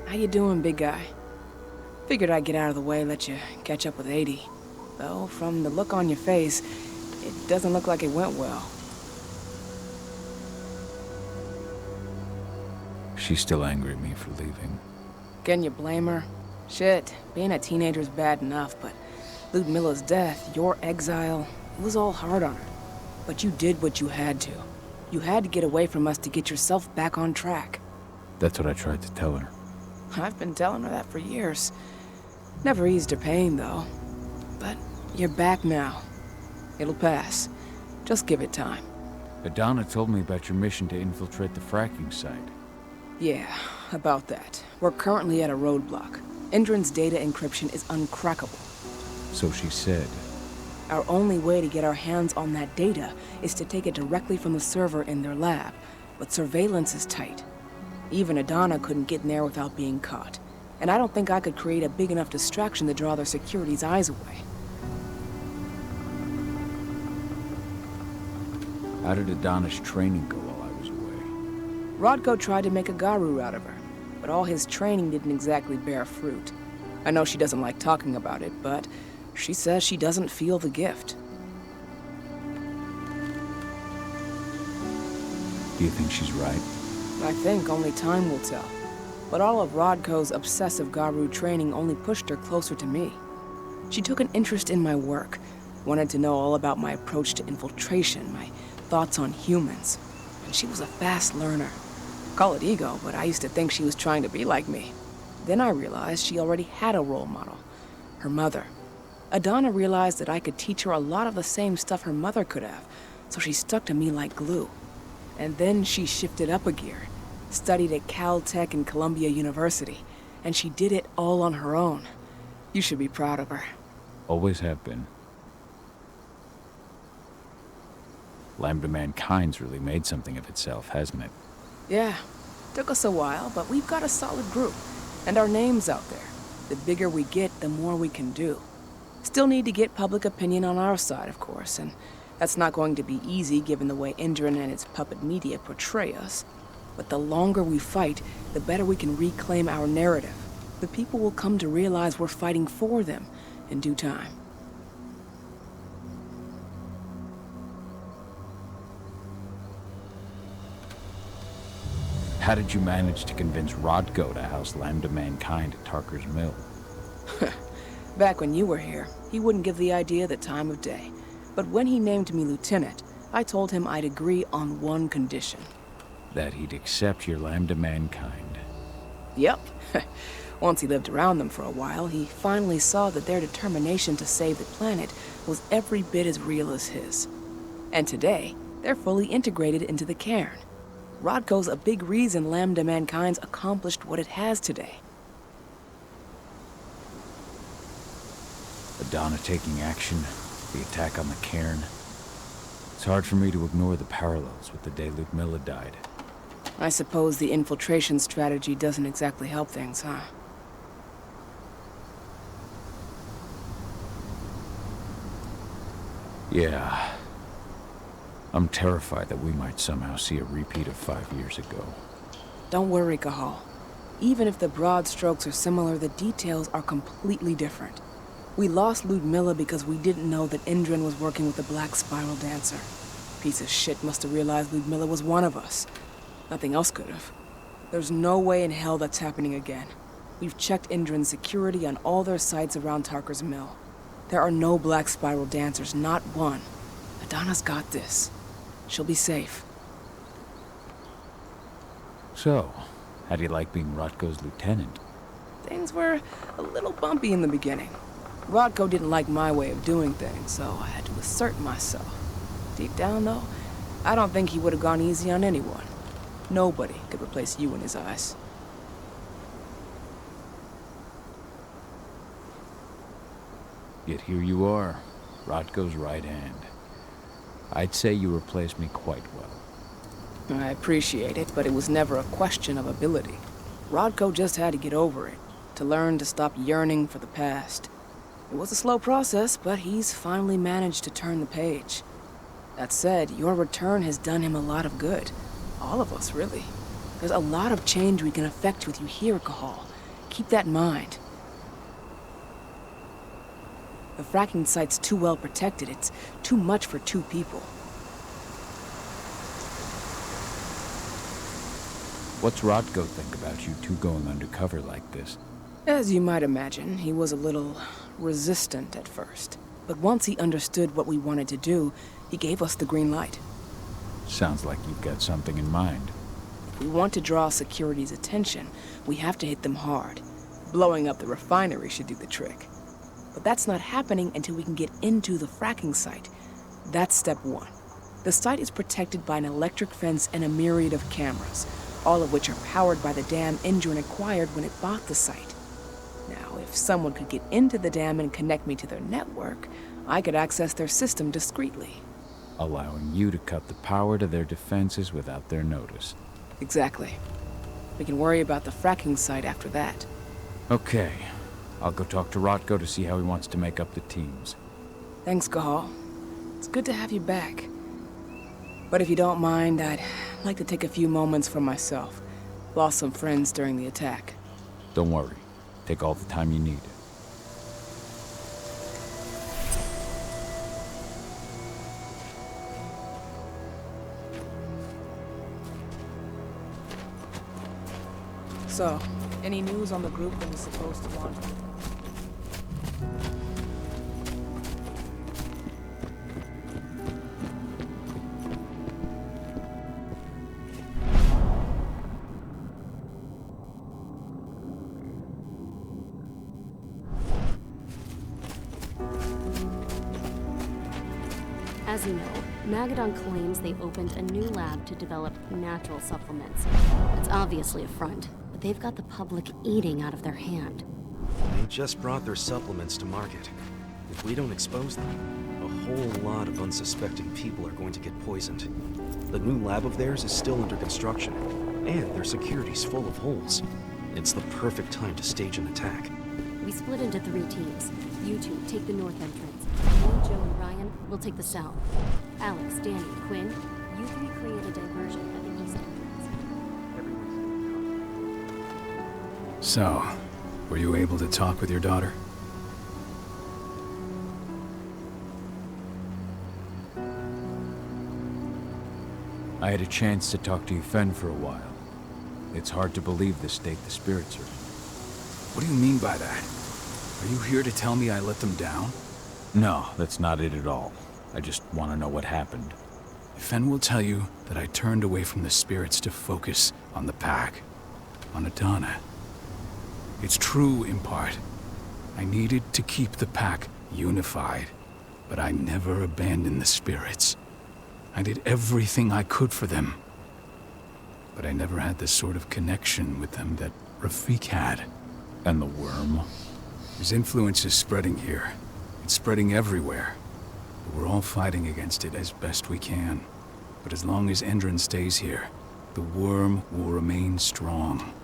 How you doing, big guy? Figured I'd get out of the way, let you catch up with 80. Though, from the look on your face, it doesn't look like it went well. She's still angry at me for leaving. Can you blame her? Shit, being a teenager's bad enough, but Ludmilla's death, your exile, it was all hard on her. But you did what you had to. You had to get away from us to get yourself back on track. That's what I tried to tell her. I've been telling her that for years. Never eased her pain, though. But you're back now. It'll pass. Just give it time. Adana told me about your mission to infiltrate the fracking site. Yeah, about that. We're currently at a roadblock. Indran's data encryption is uncrackable. So she said. Our only way to get our hands on that data is to take it directly from the server in their lab. But surveillance is tight. Even Adana couldn't get in there without being caught. And I don't think I could create a big enough distraction to draw their security's eyes away. How did Adana's training go while I was away? Rodko tried to make a Garou out of her, but all his training didn't exactly bear fruit. I know she doesn't like talking about it, but she says she doesn't feel the gift. Do you think she's right? I think only time will tell. But all of Rodko's obsessive Garou training only pushed her closer to me. She took an interest in my work, wanted to know all about my approach to infiltration, my thoughts on humans. And she was a fast learner. Call it ego, but I used to think she was trying to be like me. Then I realized she already had a role model, her mother. Adana realized that I could teach her a lot of the same stuff her mother could have, so she stuck to me like glue. And then she shifted up a gear, studied at Caltech and Columbia University, and she did it all on her own. You should be proud of her. Always have been. Lambda Mankind's really made something of itself, hasn't it? Yeah, took us a while, but we've got a solid group, and our name's out there. The bigger we get, the more we can do. Still need to get public opinion on our side, of course, and that's not going to be easy given the way Indran and its puppet media portray us. But the longer we fight, the better we can reclaim our narrative. The people will come to realize we're fighting for them in due time. How did you manage to convince Rodko to house Lambda Mankind at Tarker's Mill? Back when you were here, he wouldn't give the idea the time of day. But when he named me lieutenant, I told him I'd agree on one condition. That he'd accept your Lambda Mankind. Yep. Once he lived around them for a while, he finally saw that their determination to save the planet was every bit as real as his. And today, they're fully integrated into the cairn. Rodko's a big reason Lambda Mankind's accomplished what it has today. Adana taking action, the attack on the cairn. It's hard for me to ignore the parallels with the day Ludmilla died. I suppose the infiltration strategy doesn't exactly help things, huh? Yeah. I'm terrified that we might somehow see a repeat of 5 years ago. Don't worry, Cahal. Even if the broad strokes are similar, the details are completely different. We lost Ludmilla because we didn't know that Indran was working with the Black Spiral Dancer. Piece of shit must have realized Ludmilla was one of us. Nothing else could have. There's no way in hell that's happening again. We've checked Indran's security on all their sites around Tarker's Mill. There are no Black Spiral Dancers, not one. Adana's got this. She'll be safe. So, how do you like being Rodko's lieutenant? Things were a little bumpy in the beginning. Rodko didn't like my way of doing things, so I had to assert myself. Deep down, though, I don't think he would have gone easy on anyone. Nobody could replace you in his eyes. Yet here you are, Rodko's right hand. I'd say you replaced me quite well. I appreciate it, but it was never a question of ability. Rodko just had to get over it, to learn to stop yearning for the past. It was a slow process, but he's finally managed to turn the page. That said, your return has done him a lot of good. All of us, really. There's a lot of change we can effect with you here, Cahal, Keep that in mind. The fracking site's too well protected. It's too much for 2 people. What's Rodko think about you two going undercover like this? As you might imagine, he was a little resistant at first. But once he understood what we wanted to do, he gave us the green light. Sounds like you've got something in mind. If we want to draw security's attention, we have to hit them hard. Blowing up the refinery should do the trick. But that's not happening until we can get into the fracking site. That's step 1. The site is protected by an electric fence and a myriad of cameras, all of which are powered by the dam Endron acquired when it bought the site. Now, if someone could get into the dam and connect me to their network, I could access their system discreetly. Allowing you to cut the power to their defenses without their notice. Exactly. We can worry about the fracking site after that. Okay. I'll go talk to Rodko to see how he wants to make up the teams. Thanks, Cahal. It's good to have you back. But if you don't mind, I'd like to take a few moments for myself. Lost some friends during the attack. Don't worry. Take all the time you need. So, any news on the group that was supposed to launch? As you know, Magadon claims they opened a new lab to develop natural supplements. It's obviously a front, but they've got the public eating out of their hand. They just brought their supplements to market. If we don't expose them, a whole lot of unsuspecting people are going to get poisoned. The new lab of theirs is still under construction, and their security's full of holes. It's the perfect time to stage an attack. We split into 3 teams. You two take the north entrance. Me, Joe, and Ryan will take the south. Alex, Danny, and Quinn, you 3 create a diversion at the east entrance. So, were you able to talk with your daughter? I had a chance to talk to Fen for a while. It's hard to believe the state the spirits are in. What do you mean by that? Are you here to tell me I let them down? No, that's not it at all. I just want to know what happened. Fen will tell you that I turned away from the spirits to focus on the pack, on Adana. It's true in part. I needed to keep the pack unified, but I never abandoned the spirits. I did everything I could for them. But I never had the sort of connection with them that Rafik had. And the worm? His influence is spreading here. It's spreading everywhere. But we're all fighting against it as best we can. But as long as Endron stays here, the worm will remain strong.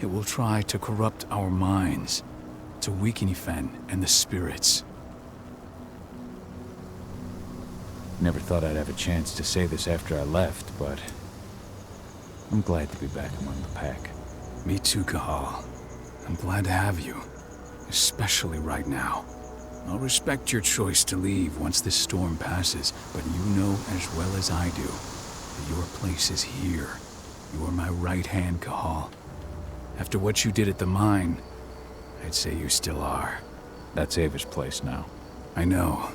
It will try to corrupt our minds, to weaken Fen and the spirits. Never thought I'd have a chance to say this after I left, but I'm glad to be back among the pack. Me too, Cahal. I'm glad to have you, especially right now. I'll respect your choice to leave once this storm passes, but you know as well as I do that your place is here. You are my right hand, Cahal. After what you did at the mine, I'd say you still are. That's Ava's place now. I know,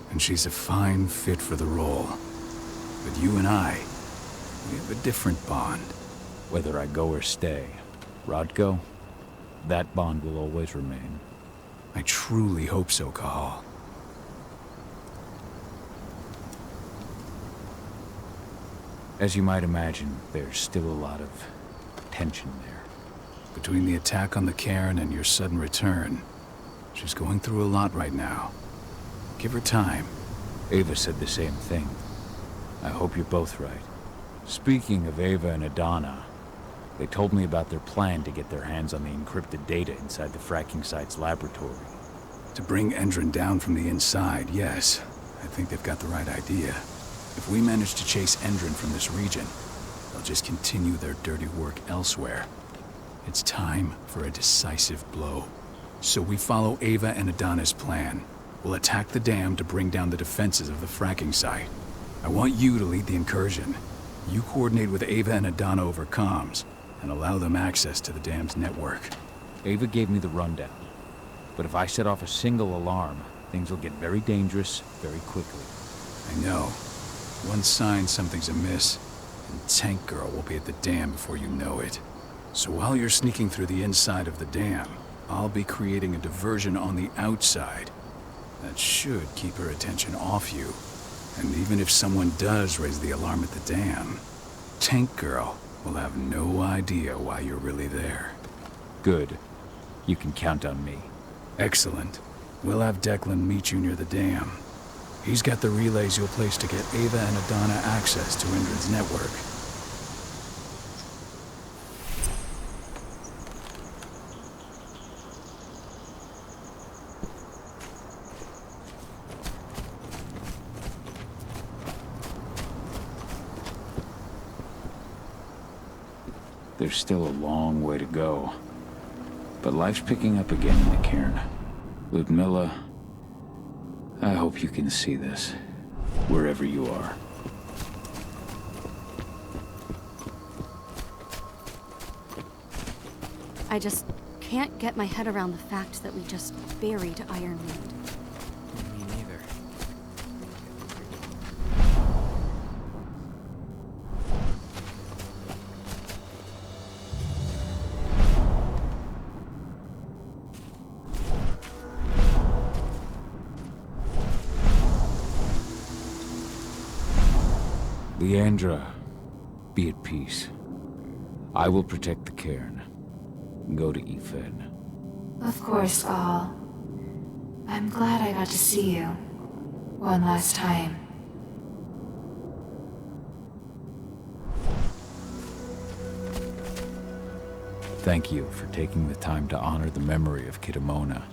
and she's a fine fit for the role. But you and I, we have a different bond. Whether I go or stay, Rodko, that bond will always remain. I truly hope so, Cahal. As you might imagine, there's still a lot of tension there. Between the attack on the cairn and your sudden return, she's going through a lot right now. Give her time. Ava said the same thing. I hope you're both right. Speaking of Ava and Adana, they told me about their plan to get their hands on the encrypted data inside the fracking site's laboratory. To bring Endron down from the inside, yes. I think they've got the right idea. If we manage to chase Endron from this region, they'll just continue their dirty work elsewhere. It's time for a decisive blow. So we follow Ava and Adana's plan. We'll attack the dam to bring down the defenses of the fracking site. I want you to lead the incursion. You coordinate with Ava and Adana over comms, and allow them access to the dam's network. Ava gave me the rundown. But if I set off a single alarm, things will get very dangerous very quickly. I know. One sign something's amiss, and Tank Girl will be at the dam before you know it. So while you're sneaking through the inside of the dam, I'll be creating a diversion on the outside. That should keep her attention off you. And even if someone does raise the alarm at the dam, Tank Girl will have no idea why you're really there. Good. You can count on me. Excellent. We'll have Declan meet you near the dam. He's got the relays you'll place to get Ava and Adana access to Indrid's network. There's still a long way to go. But life's picking up again in the cairn. Ludmilla, I hope you can see this, wherever you are. I just can't get my head around the fact that we just buried Ironwood. Me neither. Leandra, be at peace. I will protect the cairn. Go to Ethan. Of course, Cahal. I'm glad I got to see you. One last time. Thank you for taking the time to honor the memory of Kitamona.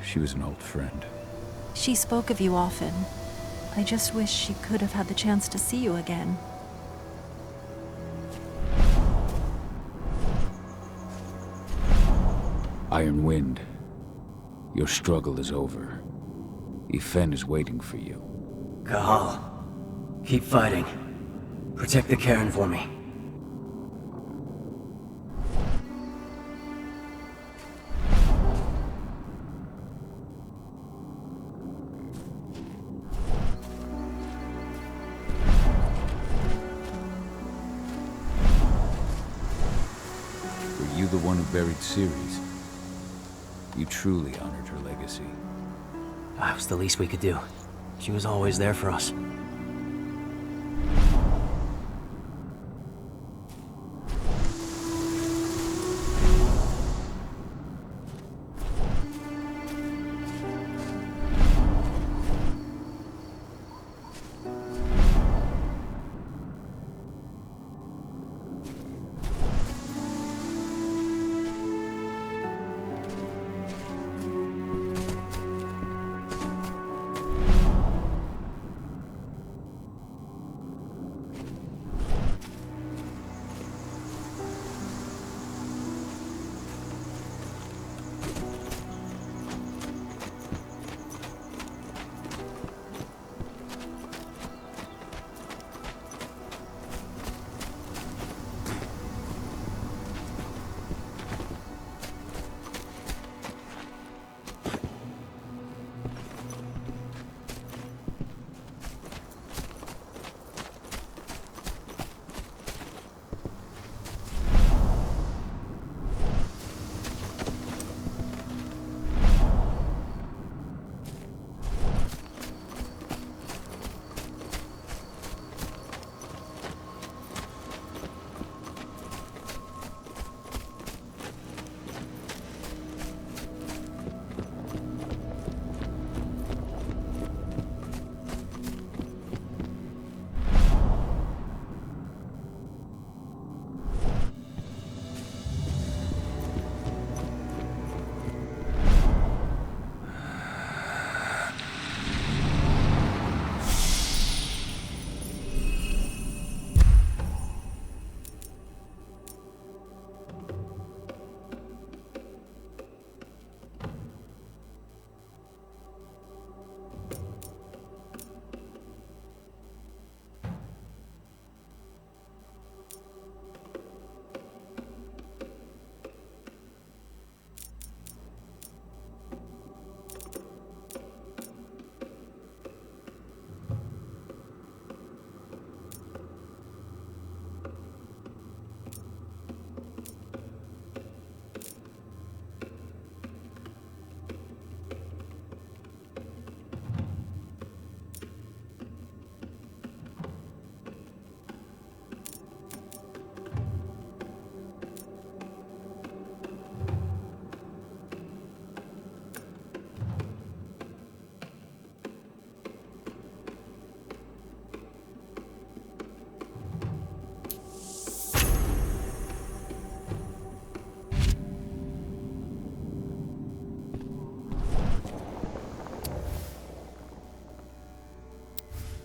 She was an old friend. She spoke of you often. I just wish she could have had the chance to see you again. Iron Wind, your struggle is over. Ifen is waiting for you. Cahal, keep fighting. Protect the cairn for me. Were you the one who buried Ceres? You truly honored her legacy. That was the least we could do. She was always there for us.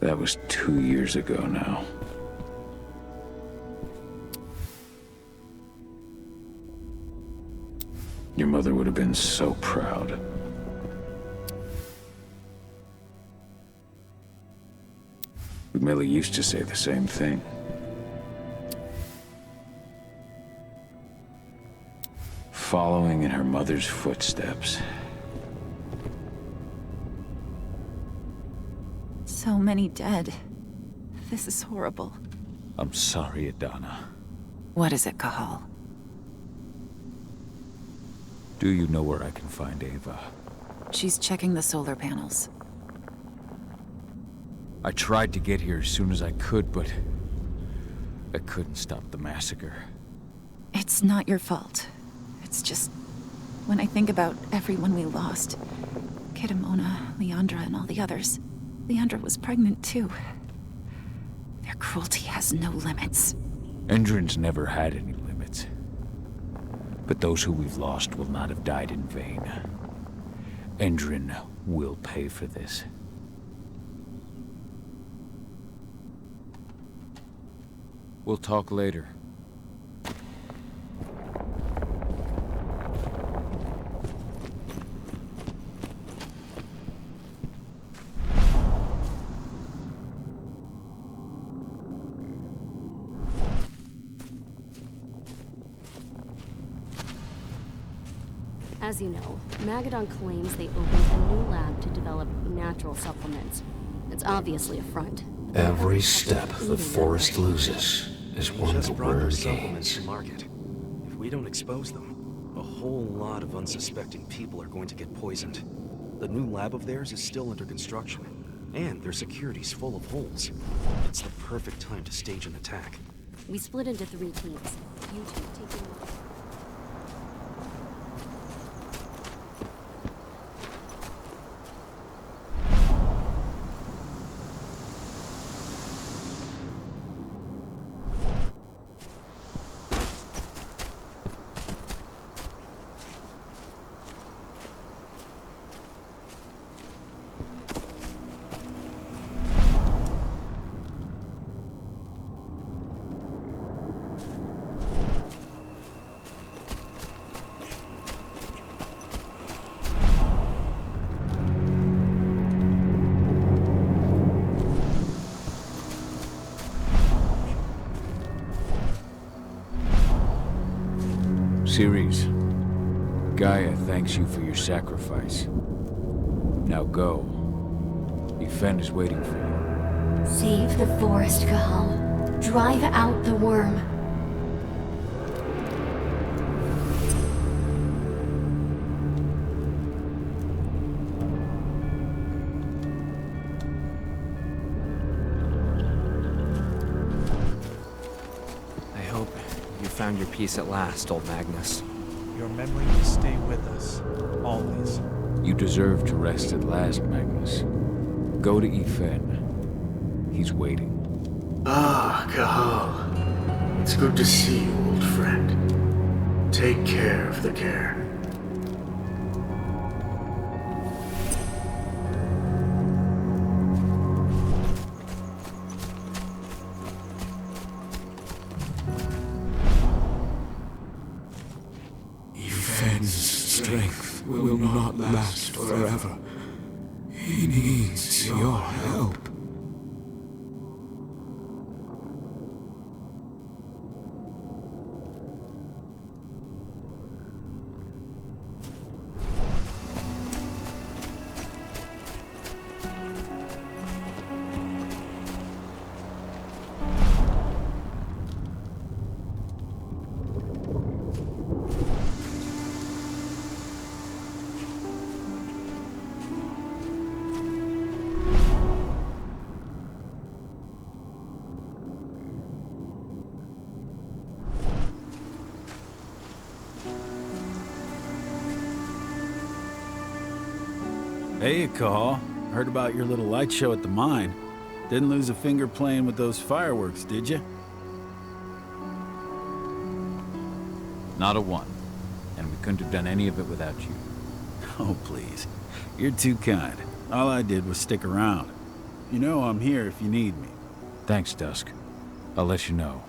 That was 2 years ago now. Your mother would have been so proud. Millie used to say the same thing. Following in her mother's footsteps. So many dead. This is horrible. I'm sorry, Adana. What is it, Cahal? Do you know where I can find Ava? She's checking the solar panels. I tried to get here as soon as I could, but I couldn't stop the massacre. It's not your fault. It's just... when I think about everyone we lost. Kidamona, Leandra, and all the others. Leandra was pregnant, too. Their cruelty has no limits. Endron's never had any limits. But those who we've lost will not have died in vain. Endron will pay for this. We'll talk later. As you know, Magadon claims they opened a new lab to develop natural supplements. It's obviously a front. Every step the forest loses is one Just the brought their word supplements gains. to market. If we don't expose them, a whole lot of unsuspecting people are going to get poisoned. The new lab of theirs is still under construction, and their security's full of holes. It's the perfect time to stage an attack. We split into 3 teams. You two taking... Ceres, Gaia thanks you for your sacrifice. Now go. Yfen is waiting for you. Save the forest, Cahal. Drive out the worm. I hope you found your peace at last, old Magnus. Your memory will stay with us, always. You deserve to rest at last, Magnus. Go to Yfen. He's waiting. Ah, Cahal. It's good to see you, old friend. Take care of the care. Yfen's strength will not last forever. He needs your help. Hey, Cahal. Heard about your little light show at the mine. Didn't lose a finger playing with those fireworks, did you? Not a one. And we couldn't have done any of it without you. Oh, please. You're too kind. All I did was stick around. You know I'm here if you need me. Thanks, Dusk. I'll let you know.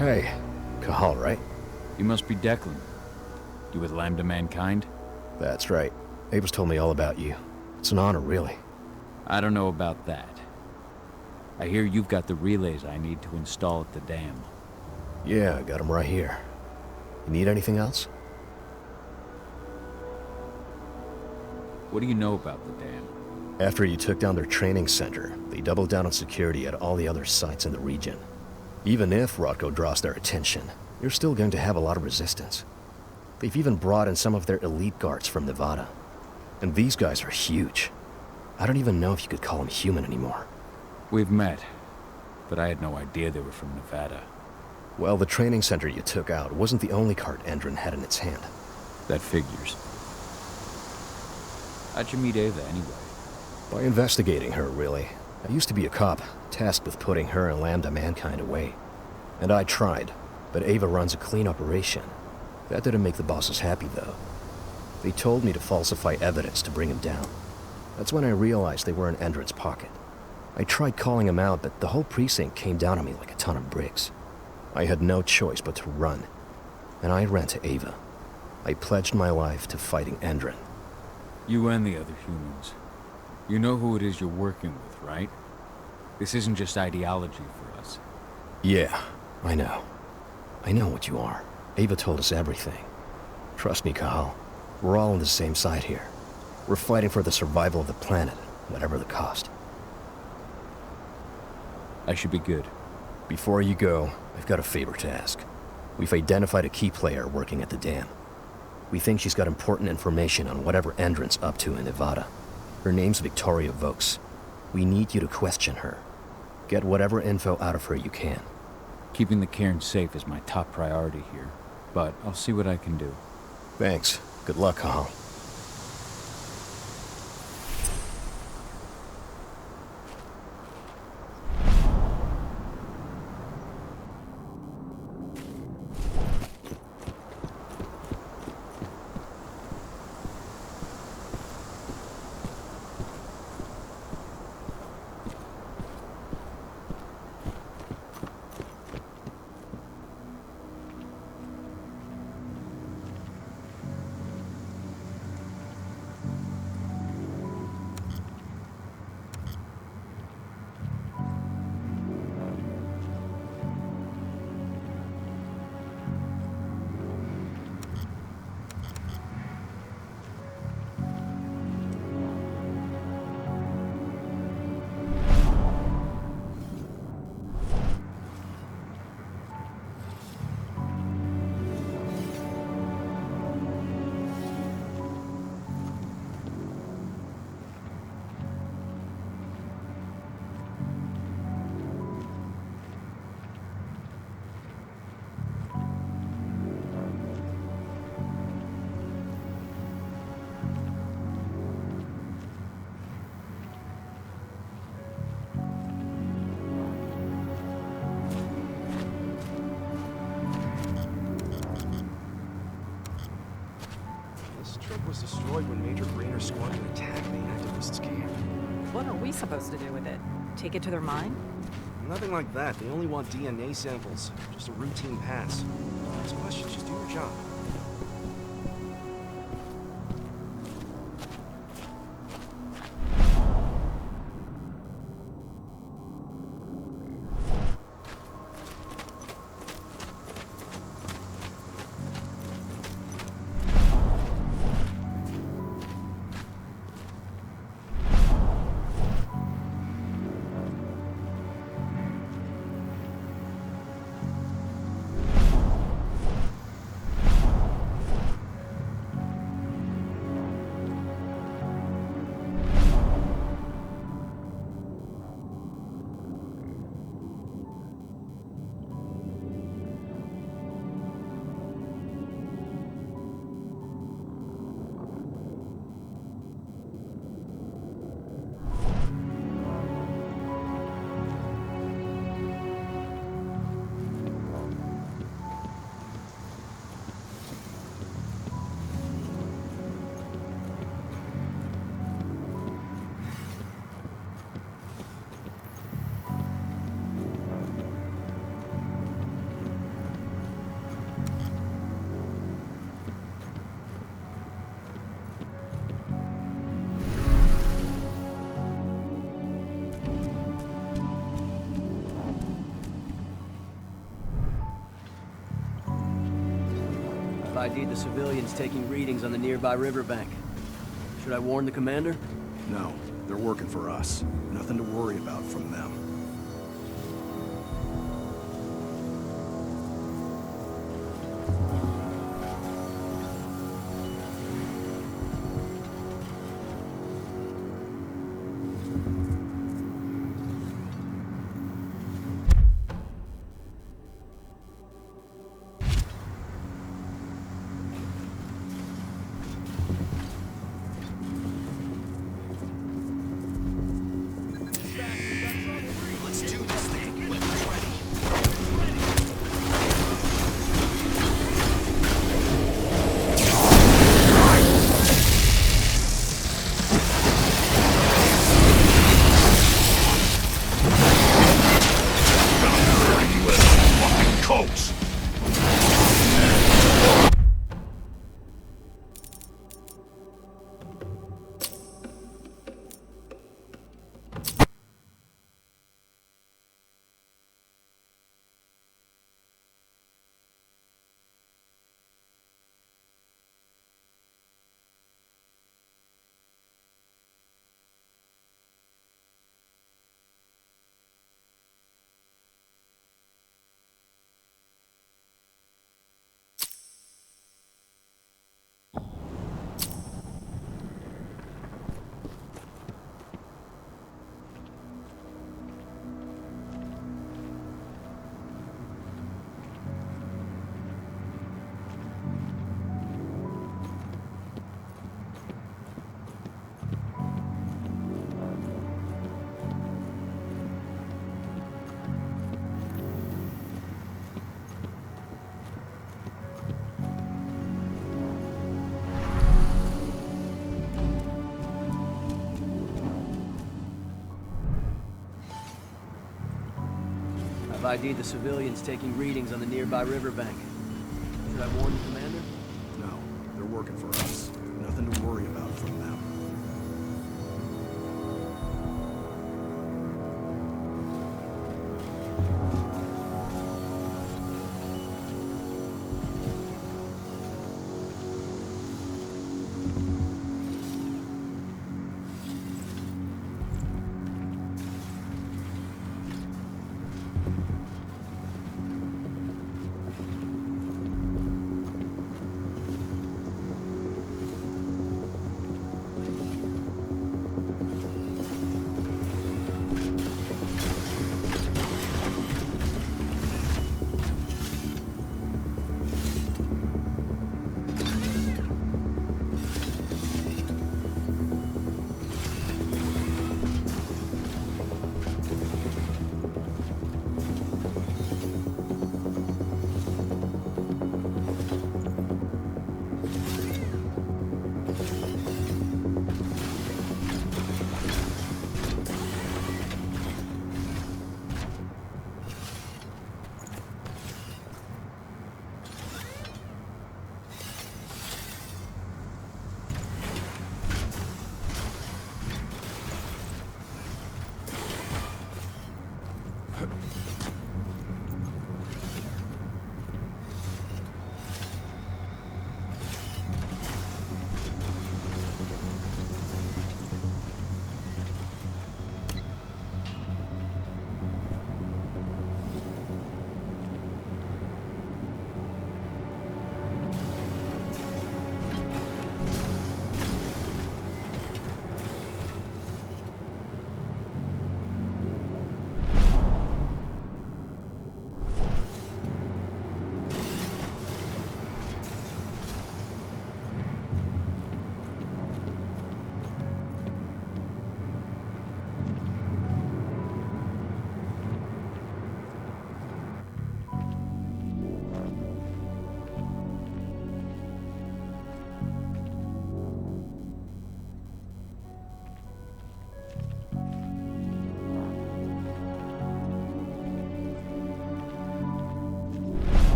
Hey, Cahal, right? You must be Declan. You with Lambda Mankind? That's right. Ava's told me all about you. It's an honor, really. I don't know about that. I hear you've got the relays I need to install at the dam. Yeah, I got them right here. You need anything else? What do you know about the dam? After you took down their training center, they doubled down on security at all the other sites in the region. Even if Rodko draws their attention, you're still going to have a lot of resistance. They've even brought in some of their elite guards from Nevada. And these guys are huge. I don't even know if you could call them human anymore. We've met, but I had no idea they were from Nevada. Well, the training center you took out wasn't the only card Endron had in its hand. That figures. How'd you meet Ava, anyway? By investigating her, really. I used to be a cop, tasked with putting her and Lambda Mankind away. And I tried, but Ava runs a clean operation. That didn't make the bosses happy, though. They told me to falsify evidence to bring him down. That's when I realized they were in Endron's pocket. I tried calling him out, but the whole precinct came down on me like a ton of bricks. I had no choice but to run. And I ran to Ava. I pledged my life to fighting Endron. You and the other humans. You know who it is you're working with, right? This isn't just ideology for us. Yeah, I know. I know what you are. Ava told us everything. Trust me, Cahal. We're all on the same side here. We're fighting for the survival of the planet, whatever the cost. I should be good. Before you go, I've got a favor to ask. We've identified a key player working at the dam. We think she's got important information on whatever Endron's up to in Nevada. Her name's Victoria Vokes. We need you to question her. Get whatever info out of her you can. Keeping the cairn safe is my top priority here, but I'll see what I can do. Thanks. Good luck, Cahal. Was destroyed when Major Grainer's squadron attacked the activists' camp. What are we supposed to do with it? Take it to their mine? Nothing like that. They only want DNA samples. Just a routine pass. Ask questions, just do your job. I've ID'd the civilians taking readings on the nearby riverbank. Should I warn the commander? No, they're working for us. Nothing to worry about from them. I've ID'd the civilians taking readings on the nearby riverbank. Should I warn the commander? No, they're working for us. Nothing to worry about from them.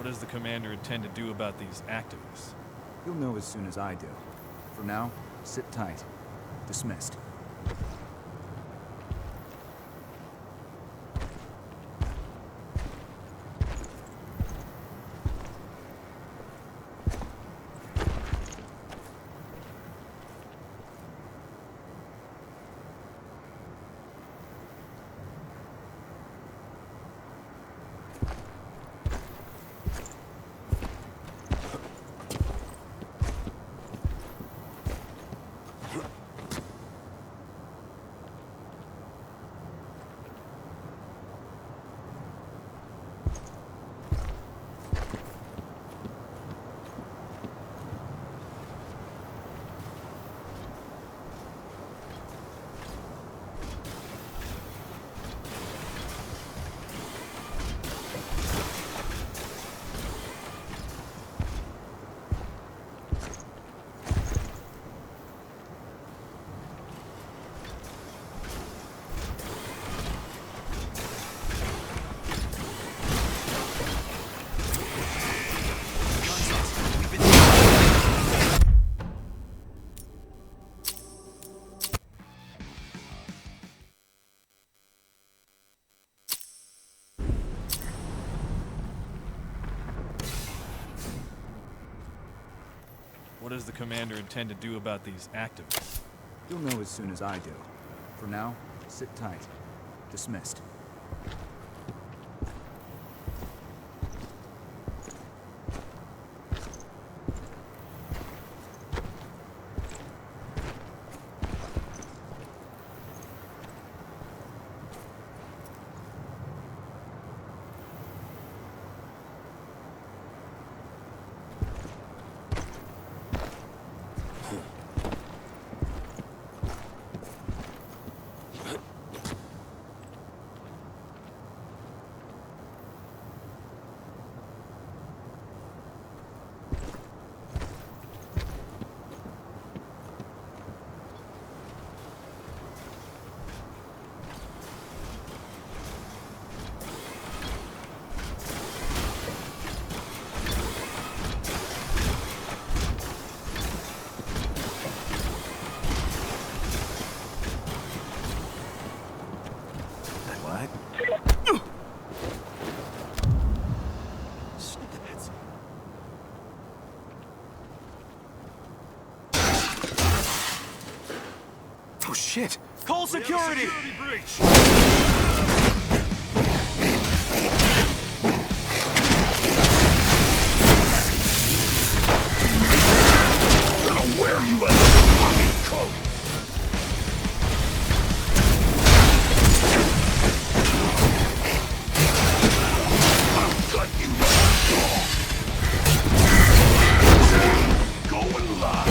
What does the commander intend to do about these activists? You'll know as soon as I do. For now, sit tight. Dismissed. What does the commander intend to do about these activists? You'll know as soon as I do. For now, sit tight. Dismissed. Oh shit! Call security! Where you at? Fucking coat! I'll cut you off. Going live.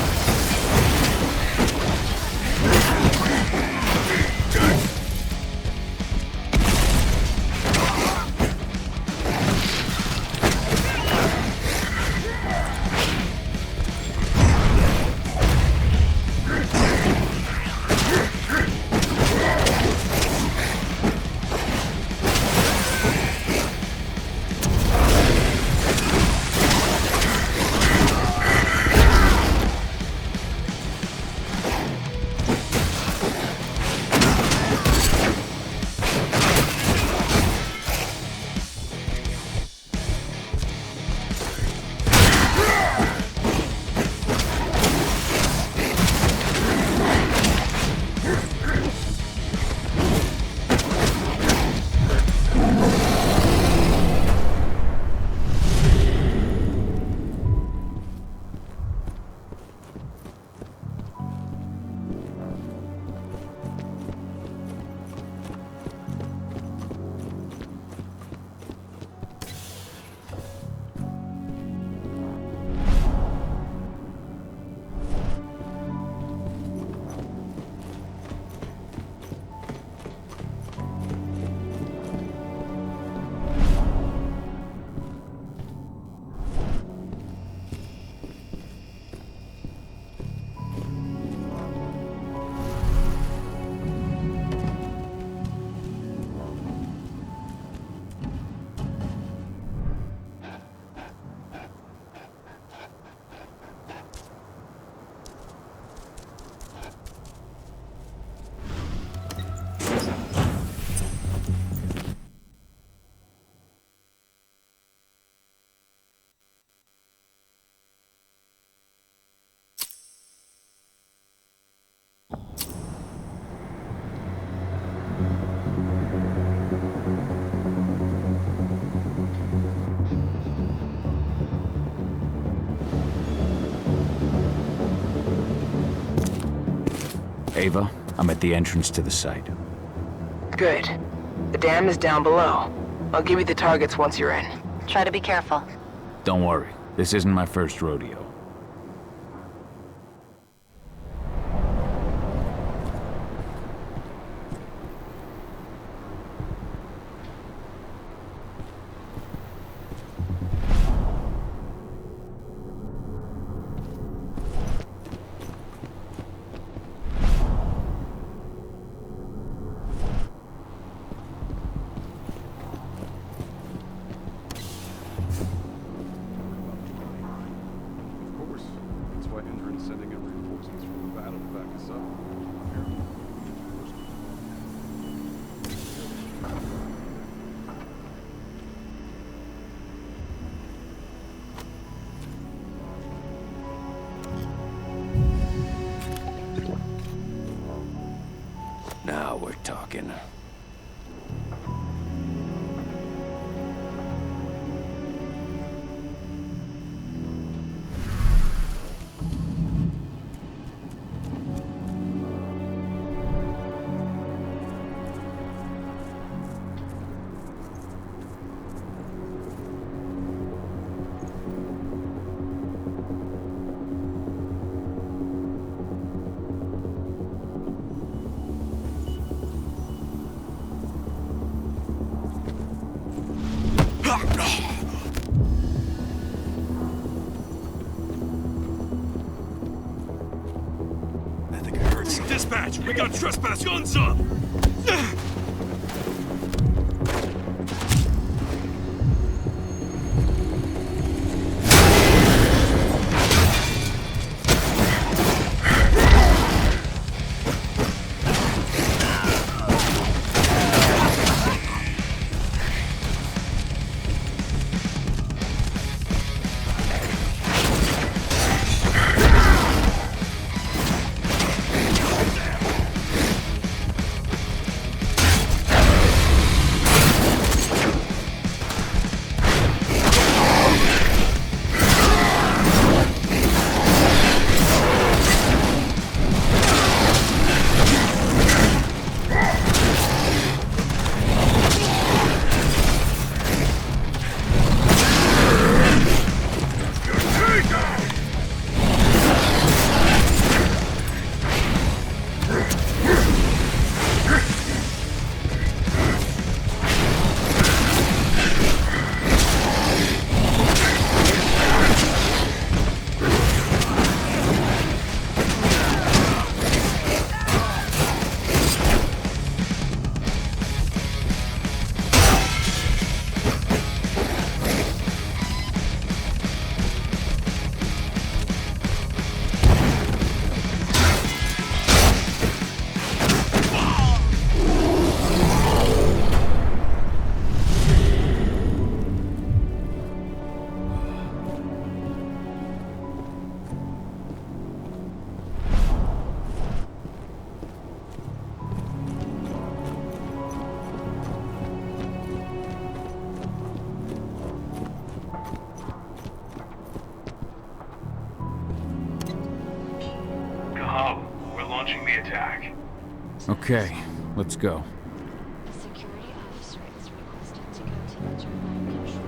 Ava, I'm at the entrance to the site. Good. The dam is down below. I'll give you the targets once you're in. Try to be careful. Don't worry, this isn't my first rodeo. Now we're talking. Dispatch, we got trespass guns up! We're launching the attack. Okay, let's go. The security officer is requested to go to the turbine control.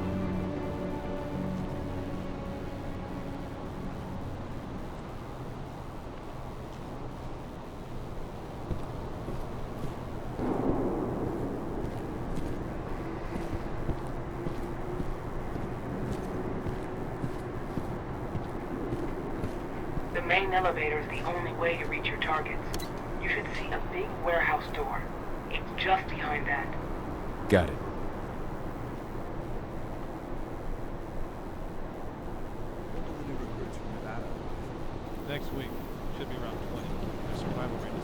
The main elevator is the only way to reach your targets. You should see a big warehouse door. It's just behind that. Got it. When will the new recruits from Nevada? Next week. Should be around 20. Their survival rate is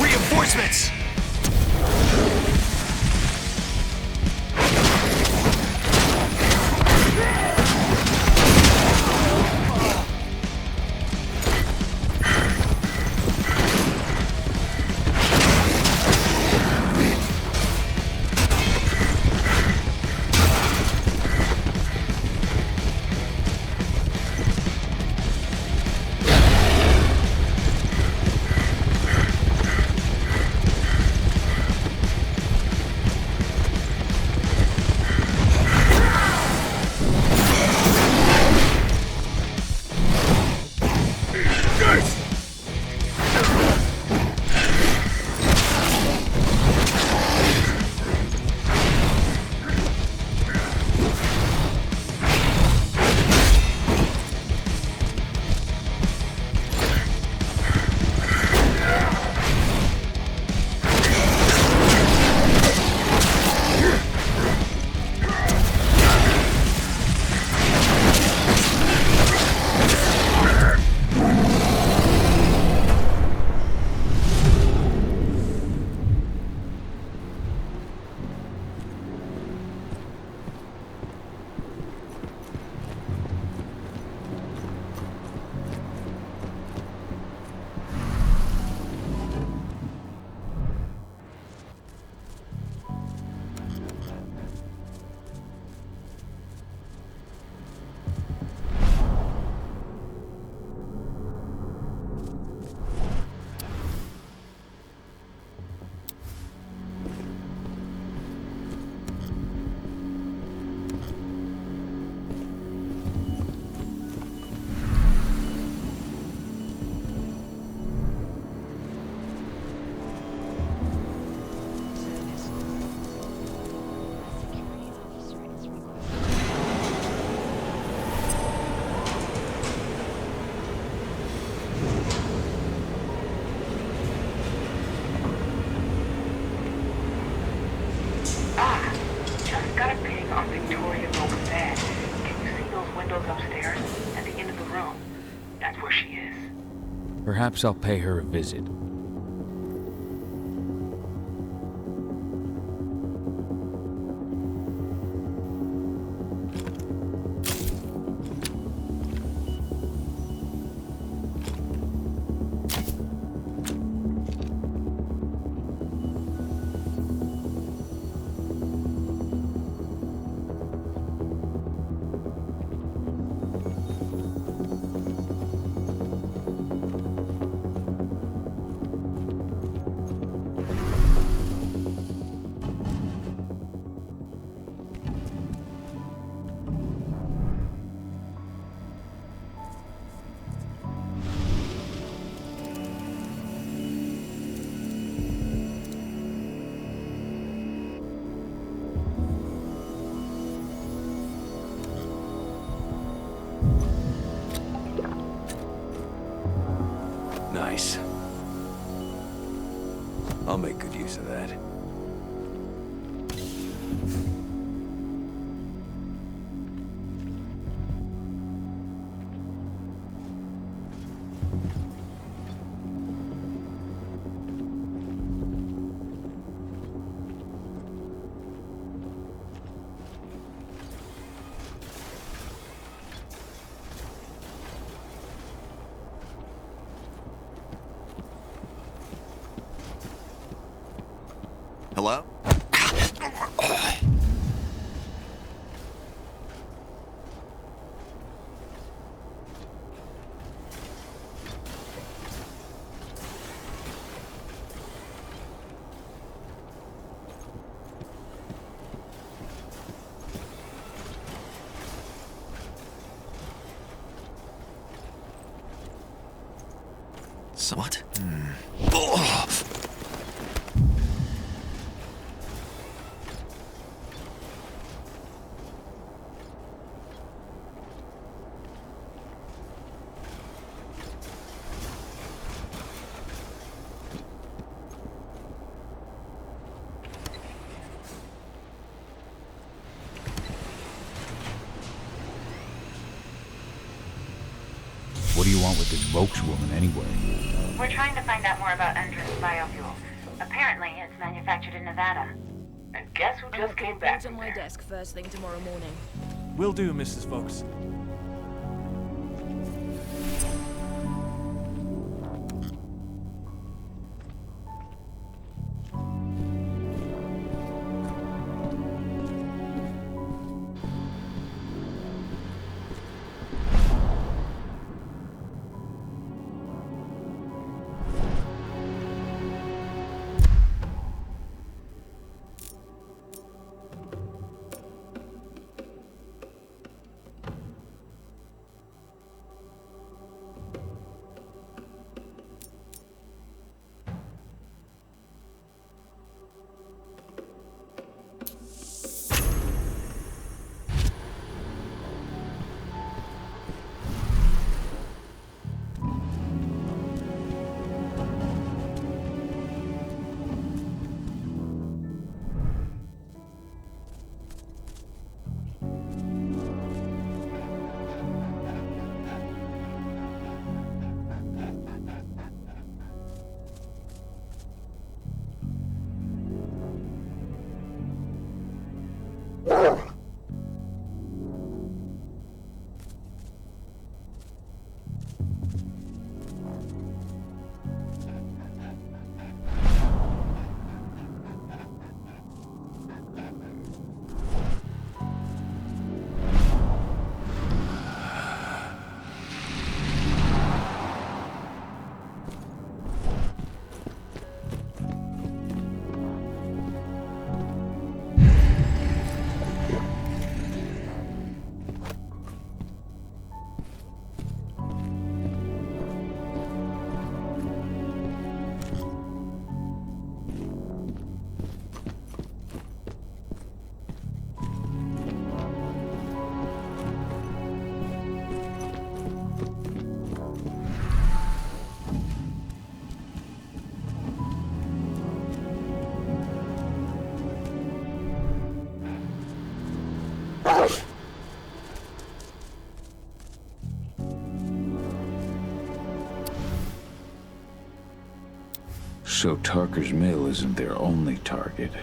reinforcements! goes upstairs, at the end of the room. That's where she is. Perhaps I'll pay her a visit. Nice. I'll make good use of that. Hello? What? Oh! What do you want with this Volkswoman anyway? We're trying to find out more about Endron's biofuel. Apparently, it's manufactured in Nevada. And guess who just came back? On my desk first thing tomorrow morning. Will do, Mrs. Volks. So Tarker's mill isn't their only target.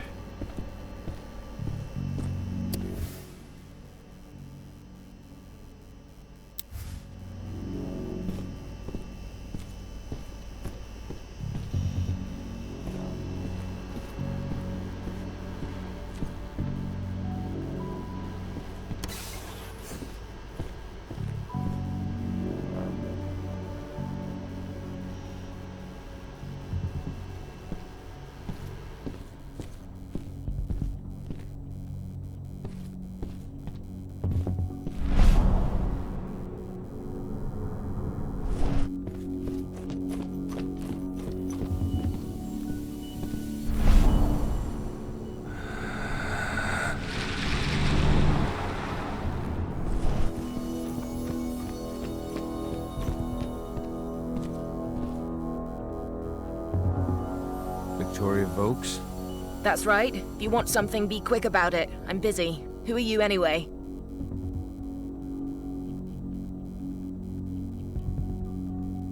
Vokes? That's right. If you want something, be quick about it. I'm busy. Who are you anyway?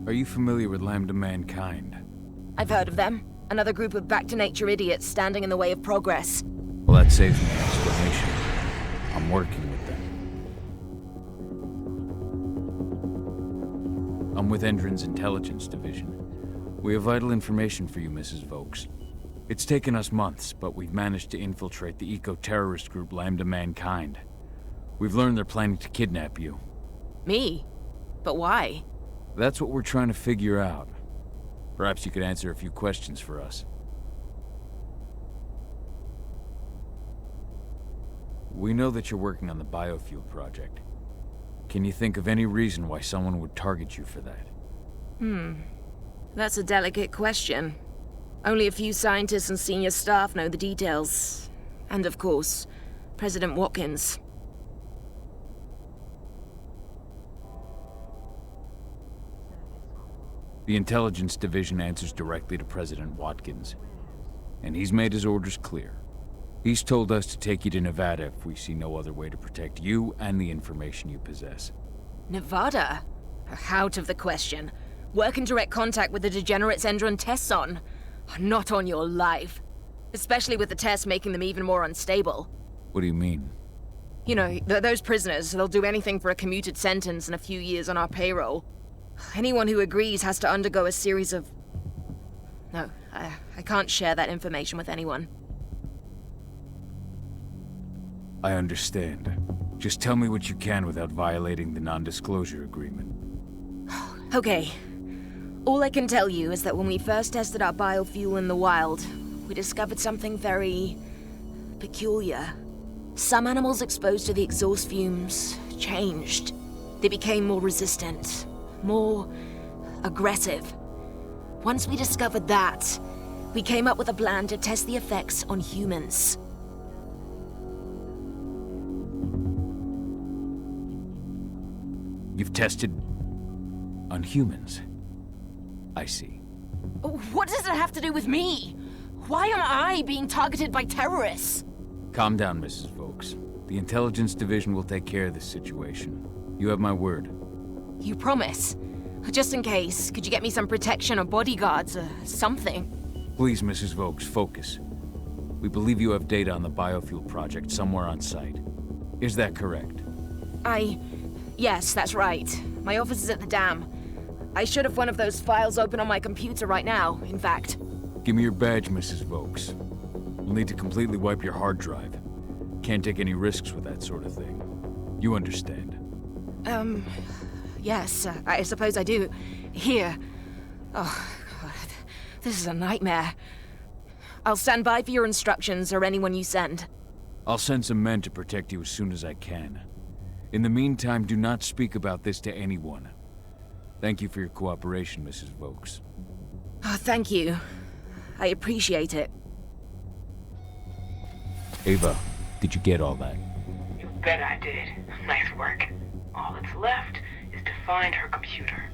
Are you familiar with Lambda Mankind? I've heard of them. Another group of back-to-nature idiots standing in the way of progress. Well, that saves me an explanation. I'm working with them. I'm with Endron's intelligence division. We have vital information for you, Mrs. Vokes. It's taken us months, but we've managed to infiltrate the eco-terrorist group Lambda Mankind. We've learned they're planning to kidnap you. Me? But why? That's what we're trying to figure out. Perhaps you could answer a few questions for us. We know that you're working on the biofuel project. Can you think of any reason why someone would target you for that? That's a delicate question. Only a few scientists and senior staff know the details. And of course, President Watkins. The intelligence division answers directly to President Watkins. And he's made his orders clear. He's told us to take you to Nevada if we see no other way to protect you and the information you possess. Nevada? Out of the question. Work in direct contact with the degenerates Endron tests on. Not on your life. Especially with the tests making them even more unstable. What do you mean? You know, those prisoners, they'll do anything for a commuted sentence and a few years on our payroll. Anyone who agrees has to undergo a series of... No, I can't share that information with anyone. I understand. Just tell me what you can without violating the non-disclosure agreement. Okay. All I can tell you is that when we first tested our biofuel in the wild, we discovered something very... peculiar. Some animals exposed to the exhaust fumes changed. They became more resistant, more aggressive. Once we discovered that, we came up with a plan to test the effects on humans. You've tested... on humans? I see. What does it have to do with me? Why am I being targeted by terrorists? Calm down, Mrs. Vokes. The intelligence division will take care of this situation. You have my word. You promise? Just in case, could you get me some protection or bodyguards or something? Please, Mrs. Vokes, focus. We believe you have data on the biofuel project somewhere on site. Is that correct? Yes, that's right. My office is at the dam. I should have one of those files open on my computer right now, in fact. Give me your badge, Mrs. Vokes. You'll need to completely wipe your hard drive. Can't take any risks with that sort of thing. You understand? Yes, I suppose I do. Here. Oh, God. This is a nightmare. I'll stand by for your instructions or anyone you send. I'll send some men to protect you as soon as I can. In the meantime, do not speak about this to anyone. Thank you for your cooperation, Mrs. Vokes. Oh, thank you. I appreciate it. Ava, did you get all that? You bet I did. Nice work. All that's left is to find her computer.